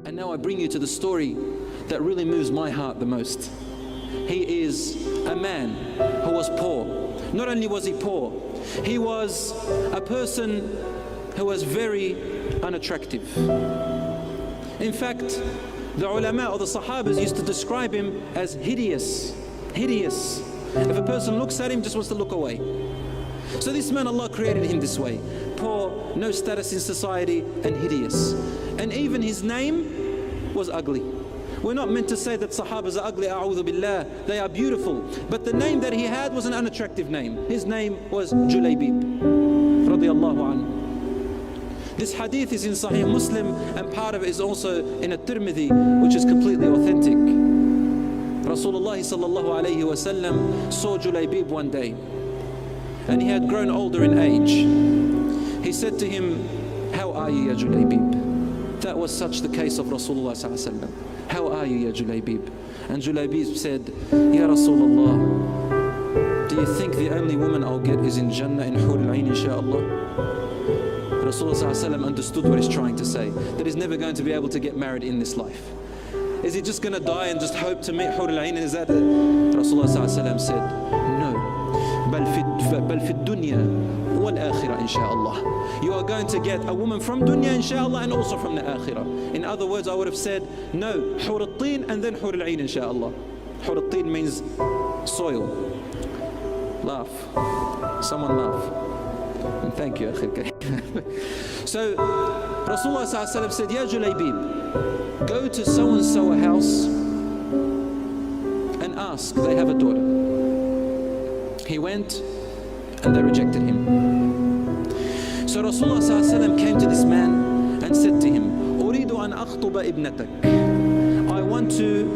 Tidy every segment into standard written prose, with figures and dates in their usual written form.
And now I bring you to the story that really moves my heart the most. He is a man who was poor. Not only was he poor, he was a person who was very unattractive. In fact, the ulama or the sahabas used to describe him as hideous. Hideous. If a person looks at him, just wants to look away. So this man, Allah created him this way. Poor, no status in society, and hideous. And even his name was ugly. We're not meant to say that sahabas are ugly, a'udhu billah. They are beautiful. But the name that he had was an unattractive name. His name was Julaybeeb, radiyallahu anhu. This hadith is in Sahih Muslim, and part of it is also in a Tirmidhi, which is completely authentic. Rasulullah sallallahu alayhi wa sallam saw Julaybeeb one day, and he had grown older in age. He said to him, "How are you, ya Julaybeeb?" That was such the case of Rasulullah sallallahu alayhi wa sallam. "How are you, ya Julaybeeb?" And Julaybeeb said, "Ya Rasulullah, do you think the only woman I'll get is in Jannah in Hur al-Ain, inshaAllah?" Rasulullah ﷺ understood what he's trying to say, that he's never going to be able to get married in this life. Is he just going to die and just hope to meet Hur al-Ain? Is that it? Rasulullah ﷺ said, "No, بل في الدنيا والآخرة إن شاء الله." You are going to get a woman from dunya inshallah and also from the akhirah. In other words, I would have said, no, Hur al-Tin and then Hur al-Ain inshallah. Hur al-Tin means soil. Laugh. Someone laugh. And thank you, Akhil Karim. So Rasulullah ﷺ said, "Ya Julaybeeb, go to so and so a house and ask, they have a daughter." He went and they rejected him. So Rasulullah ﷺ came to this man and said to him, "Uridu an akhtuba ibnatak." I want to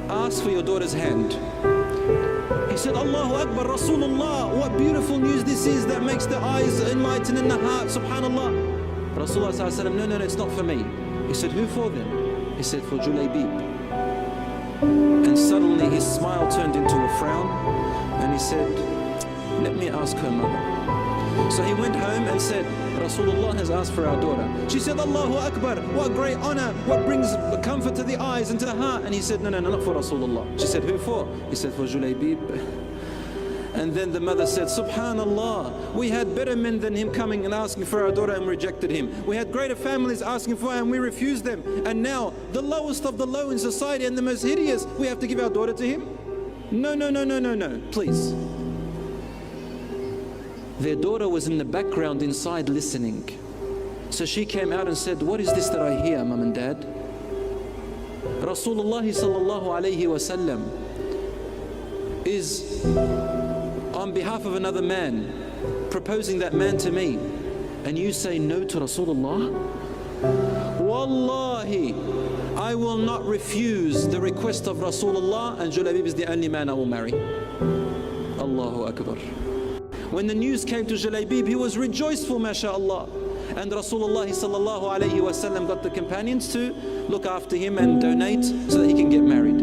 ask for your daughter's hand. He said, "Allahu Akbar, Rasulullah, what beautiful news this is that makes the eyes enlighten in the heart, subhanallah." Rasulullah ﷺ, no, it's not for me. He said, "Who for then?" He said, "For Julaybeeb." And suddenly his smile turned into a frown, and he said, "Let me ask her mother." So he went home and said, "Rasulullah has asked for our daughter." She said, "Allahu Akbar, what great honor, what brings comfort to the eyes and to the heart." And he said, no, not for Rasulullah. She said, "Who for?" He said, "For Julaybeeb." And then the mother said, "Subhanallah, we had better men than him coming and asking for our daughter and we rejected him. We had greater families asking for her and we refused them. And now the lowest of the low in society and the most hideous, we have to give our daughter to him? No, please." Their daughter was in the background inside listening. So she came out and said, "What is this that I hear, Mum and Dad? Rasulullah sallallahu alayhi wa sallam is on behalf of another man proposing that man to me, and you say no to Rasulullah? Wallahi, I will not refuse the request of Rasulullah, and Julaybeeb is the only man I will marry." Allahu Akbar. When the news came to Julaybeeb, he was rejoiceful, mashallah. And Rasulullah sallallahu alayhi wa sallam got the companions to look after him and donate so that he can get married.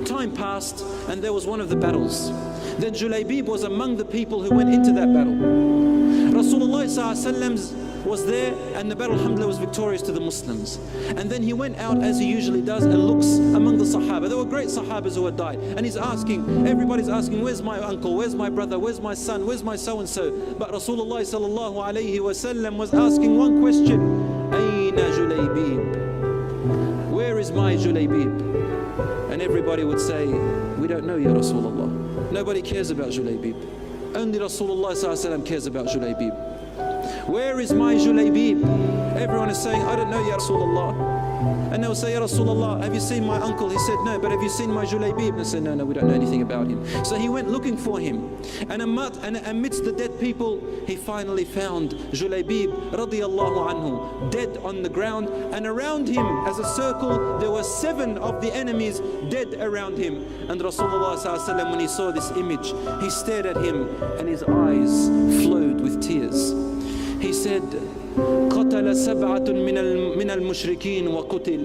Time passed, and there was one of the battles. Then Julaybeeb was among the people who went into that battle. Rasulullah sallallahu alayhi wa sallam was there, and the battle, alhamdulillah, was victorious to the Muslims. And then he went out as he usually does and looks among the Sahaba. There were great Sahabas who had died, and he's asking, everybody's asking, "Where's my uncle? Where's my brother? Where's my son? Where's my so-and-so?" But Rasulullah sallallahu alayhi wa sallam was asking one question, "Ayna Julaybeeb? Where is my Julaybeeb?" And everybody would say, "We don't know, Ya Rasulullah." Nobody cares about Julaybeeb. Only Rasulullah sallallahu alayhi wa sallam cares about Julaybeeb. "Where is my Julaybeeb?" Everyone is saying, "I don't know, Ya Rasulullah." And they'll say, "Ya Rasulullah, have you seen my uncle?" He said, "No." "But have you seen my Julaybeeb?" And they said, No, we don't know anything about him." So he went looking for him. And amidst the dead people, he finally found Julaybeeb radiyallahu anhu, dead on the ground. And around him, as a circle, there were 7 of the enemies dead around him. And Rasulullah sallallahu alaihi wasallam, when he saw this image, he stared at him and his eyes flowed with tears. He said, "قتل سبعة من المشركين وقتل.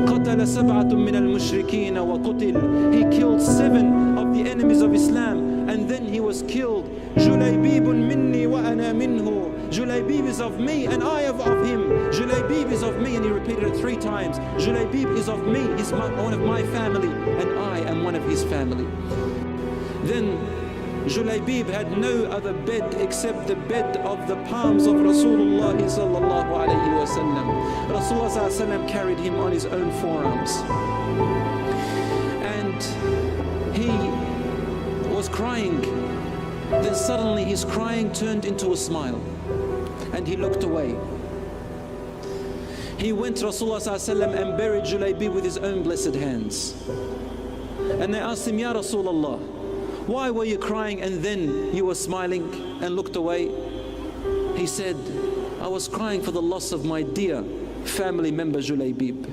قتل سبعة من المشركين وقتل." He killed 7 of the enemies of Islam, and then he was killed. "Julaybeeb minni wa ana minhu." Julaybeeb is of me and I am of him. Julaybeeb is of me, and he repeated it 3 times. Julaybeeb is of me, he's one of my family, and I am one of his family. Then Julaybeeb had no other bed except the bed of the palms of Rasulullah sallallahu alayhi wa sallam. Rasulullah sallallahu alayhi wa sallam carried him on his own forearms. And he was crying. Then suddenly his crying turned into a smile. And he looked away. He went to Rasulullah sallallahu alayhi wa sallam and buried Julaybeeb with his own blessed hands. And they asked him, Ya Rasulullah, why were you crying and then you were smiling and looked away? He said, I was crying for the loss of my dear family member Julaybeeb.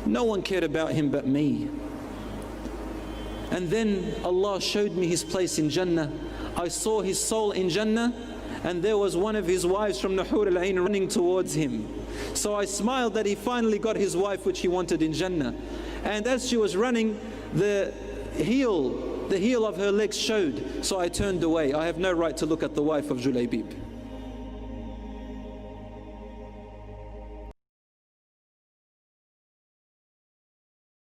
No one cared about him but me. And then Allah showed me his place in Jannah. I saw his soul in Jannah, and there was one of his wives from Nahur al-Ain running towards him. So I smiled that he finally got his wife which he wanted in Jannah. And as she was running, the heel of her legs showed, so I turned away. I have no right to look at the wife of Julaybeeb.